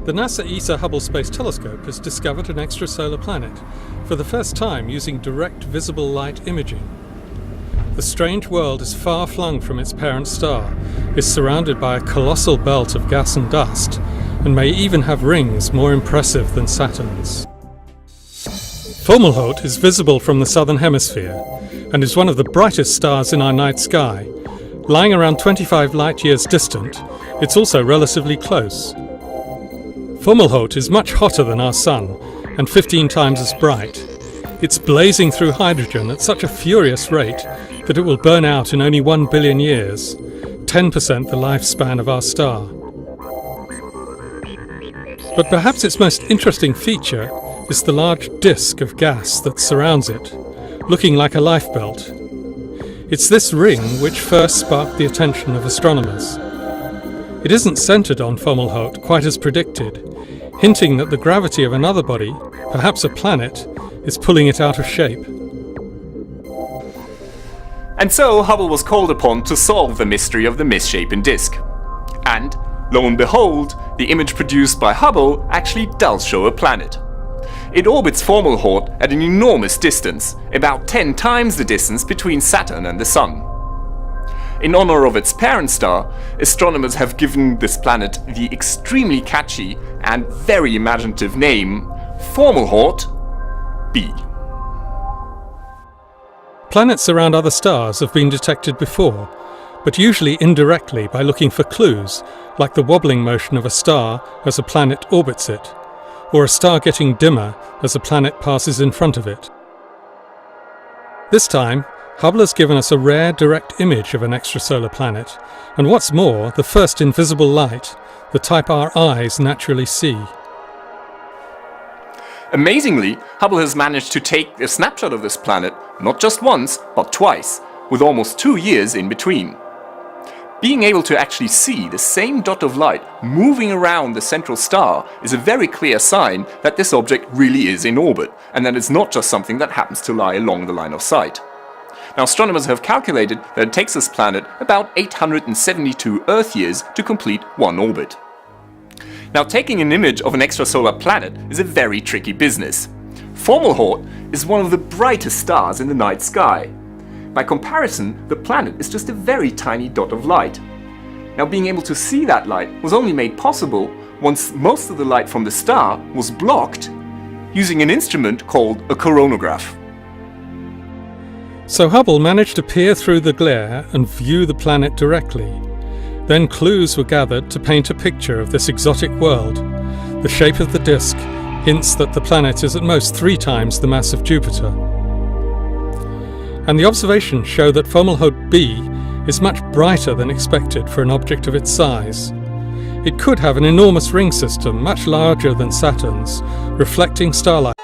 The NASA ESA Hubble Space Telescope has discovered an extrasolar planet, for the first time using direct visible light imaging. The strange world is far flung from its parent star, is surrounded by a colossal belt of gas and dust, and may even have rings more impressive than Saturn's. Fomalhaut is visible from the southern hemisphere, and is one of the brightest stars in our night sky. Lying around 25 light-years distant, it's also relatively close. Fomalhaut is much hotter than our Sun, and 15 times as bright. It's blazing through hydrogen at such a furious rate that it will burn out in only 1 billion years, 10% the lifespan of our star. But perhaps its most interesting feature is the large disk of gas that surrounds it, looking like a lifebelt. It's this ring which first sparked the attention of astronomers. It isn't centred on Fomalhaut quite as predicted, hinting that the gravity of another body, perhaps a planet, is pulling it out of shape. And so Hubble was called upon to solve the mystery of the misshapen disk. And, lo and behold, the image produced by Hubble actually does show a planet. It orbits Fomalhaut at an enormous distance, about 10 times the distance between Saturn and the Sun. In honor of its parent star, astronomers have given this planet the extremely catchy and very imaginative name Fomalhaut b. Planets around other stars have been detected before, but usually indirectly by looking for clues, like the wobbling motion of a star as a planet orbits it, or a star getting dimmer as a planet passes in front of it. This time, Hubble has given us a rare direct image of an extrasolar planet, and what's more, the first invisible light, the type our eyes naturally see. Amazingly, Hubble has managed to take a snapshot of this planet not just once, but twice, with almost 2 years in between. Being able to actually see the same dot of light moving around the central star is a very clear sign that this object really is in orbit, and that it's not just something that happens to lie along the line of sight. Now, astronomers have calculated that it takes this planet about 872 Earth years to complete one orbit. Now, taking an image of an extrasolar planet is a very tricky business. Fomalhaut is one of the brightest stars in the night sky. By comparison, the planet is just a very tiny dot of light. Now, being able to see that light was only made possible once most of the light from the star was blocked using an instrument called a coronagraph. So Hubble managed to peer through the glare and view the planet directly. Then clues were gathered to paint a picture of this exotic world. The shape of the disk hints that the planet is at most 3 times the mass of Jupiter. And the observations show that Fomalhaut b is much brighter than expected for an object of its size. It could have an enormous ring system, much larger than Saturn's, reflecting starlight